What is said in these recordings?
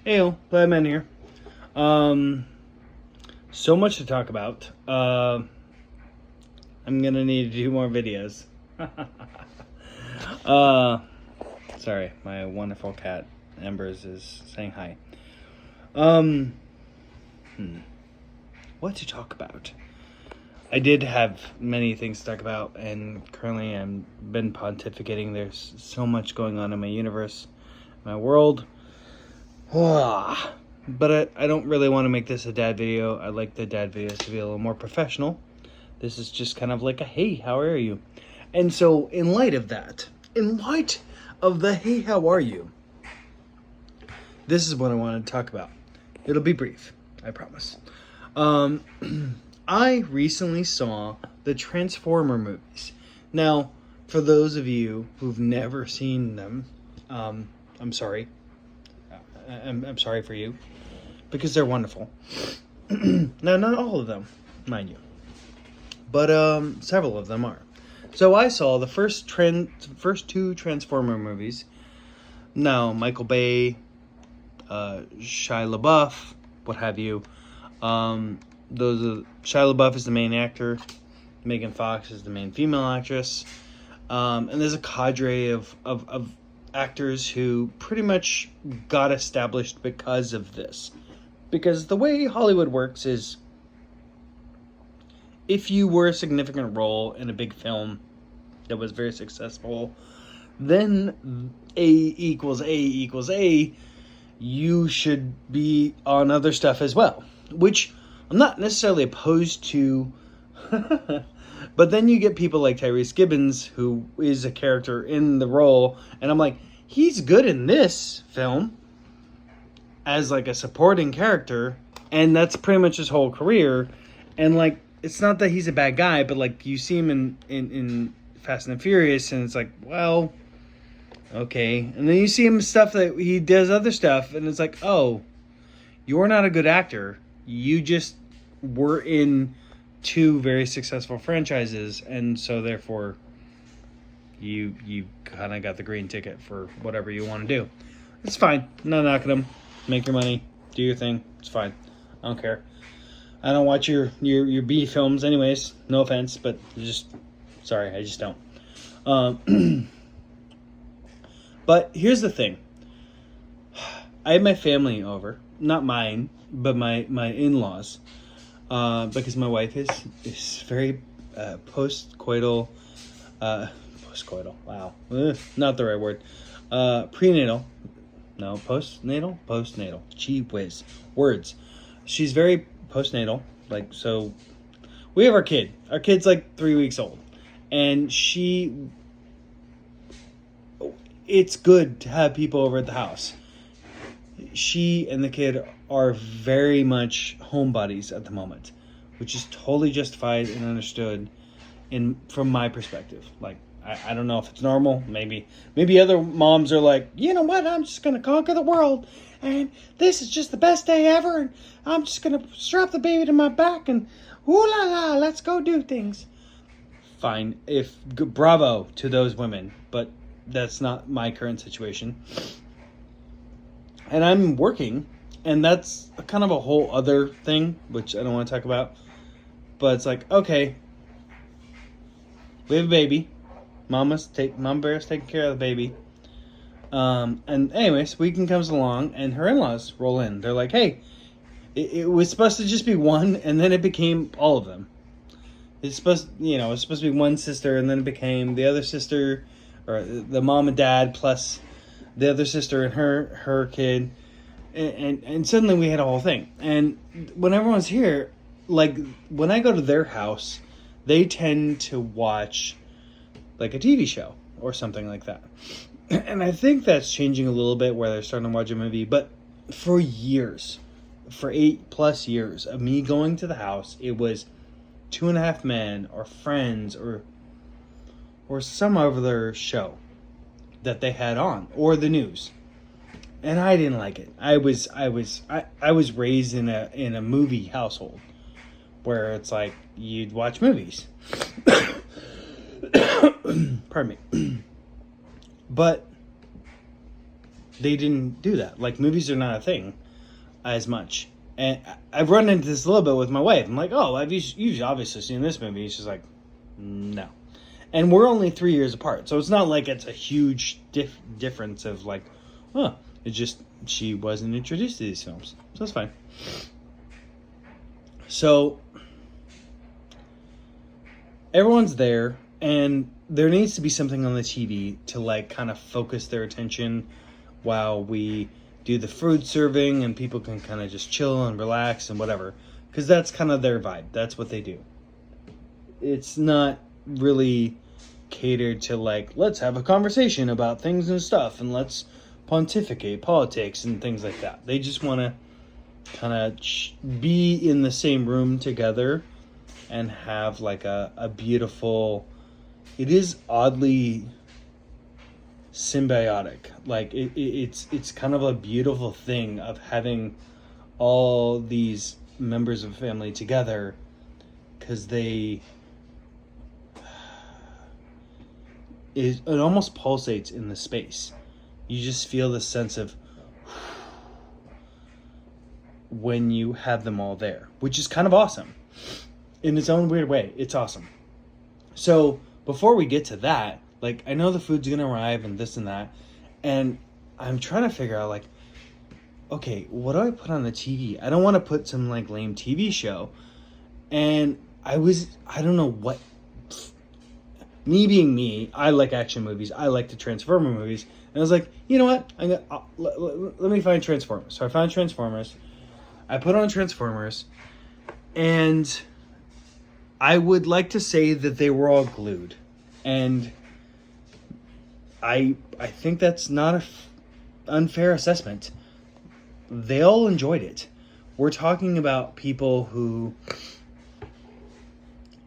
Heyo, glad I'm here. So much to talk about. I'm gonna need to do more videos. Sorry, my wonderful cat Embers is saying hi. What to talk about? I did have many things to talk about, and currently I've been pontificating. There's so much going on in my universe, my world. But I don't really want to make this a dad video. I like the dad videos to be a little more professional. This is just kind of like a, hey, how are you? And so in light of the hey, how are you? This is what I want to talk about. It'll be brief, I promise. I recently saw the Transformer movies. Now, for those of you who've never seen them, I'm sorry. I'm sorry for you, because they're wonderful. Now, not all of them, mind you, but several of them are. So I saw the first two Transformer movies. Now, Michael Bay, Shia LaBeouf, what have you. Shia LaBeouf is the main actor. Megan Fox is the main female actress. And there's a cadre of actors who pretty much got established because of this. Because the way Hollywood works is, if you were a significant role in a big film that was very successful, then A equals A, you should be on other stuff as well. Which I'm not necessarily opposed to, but then you get people like Tyrese Gibbons, who is a character in the role, and I'm like, he's good in this film as like a supporting character, and that's pretty much his whole career. And like, it's not that he's a bad guy, but like, you see him in Fast and Furious, and it's like, well, okay. And then you see him stuff that he does other stuff, and it's like, oh, you're not a good actor. You just were in two very successful franchises, and so therefore you kind of got the green ticket for whatever you want to do. It's fine. I'm not knocking them. Make your money. Do your thing. It's fine. I don't care. I don't watch your B films anyways. No offense, but sorry, I just don't. But here's the thing. I had my family over. Not mine, but my in-laws, because my wife is very postcoital, wow, not the right word, prenatal, no, postnatal, gee whiz, words. She's very postnatal, like, so we have our kid's like 3 weeks old, and it's good to have people over at the house. She and the kid are very much homebodies at the moment, which is totally justified and understood from my perspective. Like, I don't know if it's normal. Maybe other moms are like, you know what, I'm just going to conquer the world, and this is just the best day ever, and I'm just going to strap the baby to my back, and ooh la la, let's go do things. Fine. Bravo to those women, but that's not my current situation. And I'm working, and that's kind of a whole other thing, which I don't want to talk about. But it's like, okay, we have a baby. Mama Bear's taking care of the baby. And anyways, weekend comes along, and her in-laws roll in. They're like, hey, it was supposed to just be one, and then it became all of them. It's supposed to be one sister, and then it became the other sister, or the mom and dad plus the other sister and her kid, and suddenly we had a whole thing. And when everyone's here, like, when I go to their house, they tend to watch like a TV show or something like that. And I think that's changing a little bit, where they're starting to watch a movie. But for 8+ years of me going to the house, it was 2.5 Men or Friends or some other show that they had on, or the news, and I didn't like it. I was raised in a movie household where it's like you'd watch movies. Pardon me. But they didn't do that. Like, movies are not a thing as much. And I've run into this a little bit with my wife. I'm like, oh, you've obviously seen this movie. She's like, no. And we're only 3 years apart. So it's not like it's a huge difference of like, huh. It's just she wasn't introduced to these films. So that's fine. So everyone's there, and there needs to be something on the TV to like kind of focus their attention while we do the food serving, and people can kind of just chill and relax and whatever, because that's kind of their vibe. That's what they do. It's not really catered to like, let's have a conversation about things and stuff, and let's pontificate politics and things like that. They just want to kind of be in the same room together and have like a beautiful, it is oddly symbiotic. Like it's kind of a beautiful thing of having all these members of a family together, because it almost pulsates in the space. You just feel the sense of when you have them all there, which is kind of awesome. In its own weird way, it's awesome. So before we get to that, like, I know the food's gonna arrive and this and that, and I'm trying to figure out, like, okay, what do I put on the TV? I don't want to put some like lame TV show. And I don't know what. Me being me, I like action movies. I like the Transformer movies. And I was like, you know what? Let me find Transformers. So I found Transformers. I put on Transformers. And I would like to say that they were all glued. And I think that's not an unfair assessment. They all enjoyed it. We're talking about people who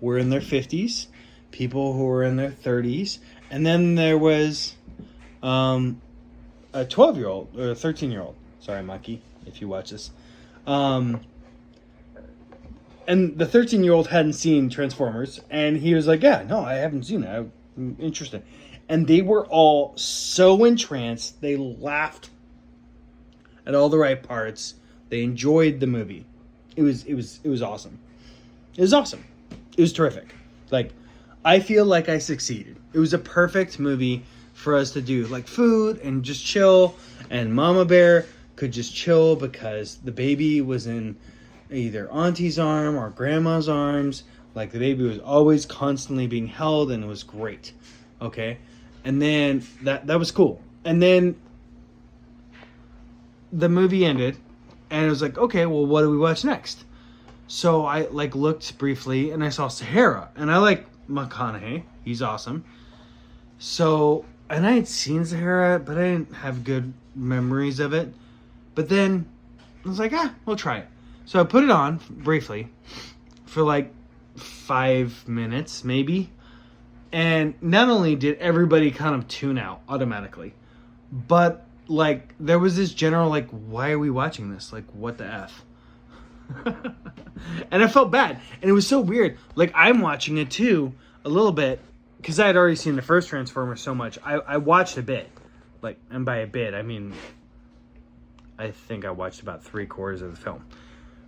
were in their 50s, people who were in their 30s, and then there was a 12-year-old or a 13-year-old. Sorry, Maki, if you watch this. And the 13-year-old hadn't seen Transformers, and he was like, yeah, no, I haven't seen it. I'm interested. And they were all so entranced. They laughed at all the right parts. They enjoyed the movie. It was awesome. It was awesome. It was terrific. Like, I feel like I succeeded. It was a perfect movie for us to do, like, food and just chill. And Mama Bear could just chill because the baby was in either Auntie's arm or Grandma's arms. Like, the baby was always constantly being held, and it was great. Okay? And then that was cool. And then the movie ended, and it was like, okay, well, what do we watch next? So I like looked briefly, and I saw Sahara, and I like McConaughey. He's awesome. So, and I had seen Sahara, but I didn't have good memories of it. But then I was like, we'll try it. So I put it on briefly for like 5 minutes, maybe. And not only did everybody kind of tune out automatically, but like there was this general like, why are we watching this? Like, what the F? And I felt bad. And it was so weird. Like, I'm watching it too a little bit because I had already seen the first Transformers so much. I watched a bit. Like, and by a bit, I mean, I think I watched about 3/4 of the film.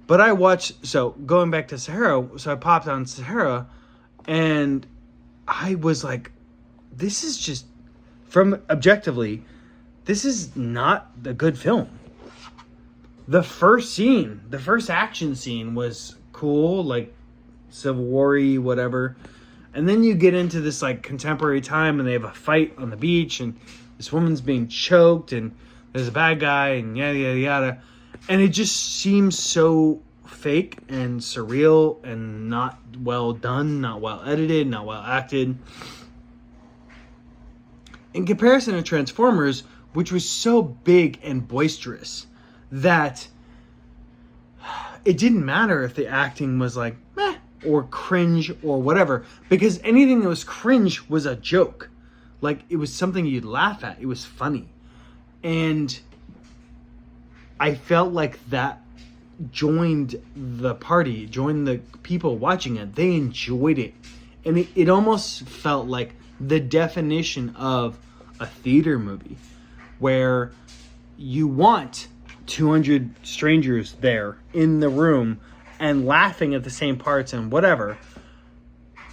But I watched, so going back to Sahara, so I popped on Sahara, and I was like, this is just, from objectively, this is not a good film. The first action scene was cool, like Civil War-y, whatever. And then you get into this like contemporary time, and they have a fight on the beach, and this woman's being choked, and there's a bad guy, and yada, yada, yada. And it just seems so fake and surreal and not well done, not well edited, not well acted. In comparison to Transformers, which was so big and boisterous that it didn't matter if the acting was like meh or cringe or whatever, because anything that was cringe was a joke. Like, it was something you'd laugh at. It was funny. And I felt like that joined the party, joined the people watching it. They enjoyed it. And it almost felt like the definition of a theater movie, where you want 200 strangers there in the room and laughing at the same parts and whatever,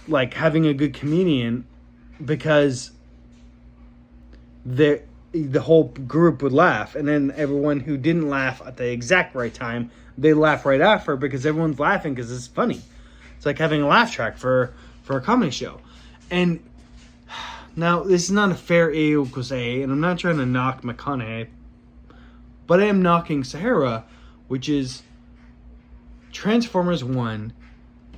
like having a good comedian, because the whole group would laugh, and then everyone who didn't laugh at the exact right time, they laugh right after because everyone's laughing because it's funny. It's like having a laugh track for a comedy show. And now, this is not a fair A equals A, and I'm not trying to knock McConaughey, but I am knocking Sahara, which is Transformers 1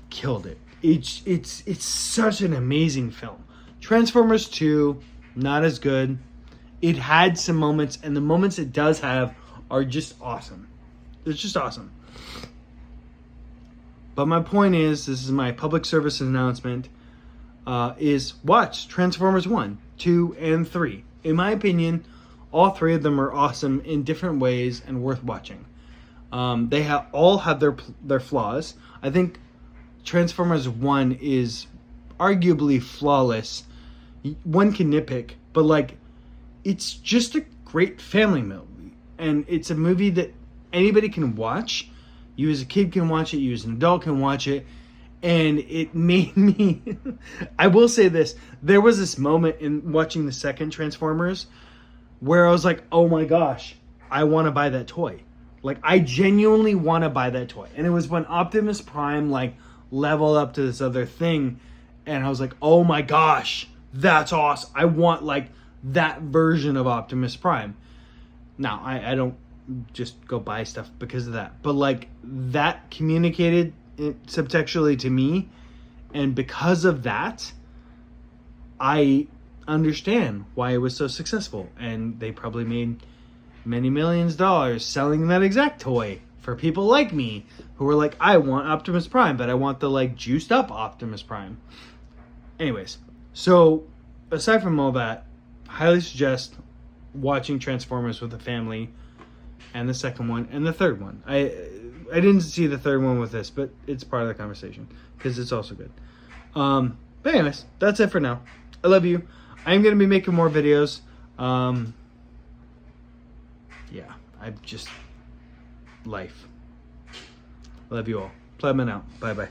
killed it. It's such an amazing film. Transformers 2, not as good. It had some moments, and the moments it does have are just awesome. It's just awesome. But my point is, this is my public service announcement, is watch Transformers 1, 2, and 3. In my opinion, all three of them are awesome in different ways and worth watching. They all have their flaws. I think Transformers 1 is arguably flawless. One can nitpick, but like, it's just a great family movie. And it's a movie that anybody can watch. You as a kid can watch it. You as an adult can watch it. And it made me... I will say this. There was this moment in watching the second Transformers where I was like, oh my gosh, I want to buy that toy. Like, I genuinely want to buy that toy. And it was when Optimus Prime, like, leveled up to this other thing. And I was like, oh my gosh, that's awesome. I want, like, that version of Optimus Prime. Now, I don't just go buy stuff because of that. But, like, that communicated it subtextually to me. And because of that, I understand why it was so successful. And they probably made many millions of dollars selling that exact toy for people like me who were like, I want Optimus Prime, but I want the, like, juiced up Optimus Prime. Anyways, so aside from all that, highly suggest watching Transformers with a family, and the second one and the third one. I didn't see the third one with this, but it's part of the conversation because it's also good. But anyways, that's it for now. I love you. I'm gonna be making more videos. Yeah, I've just life. Love you all. Pledman out. Bye bye.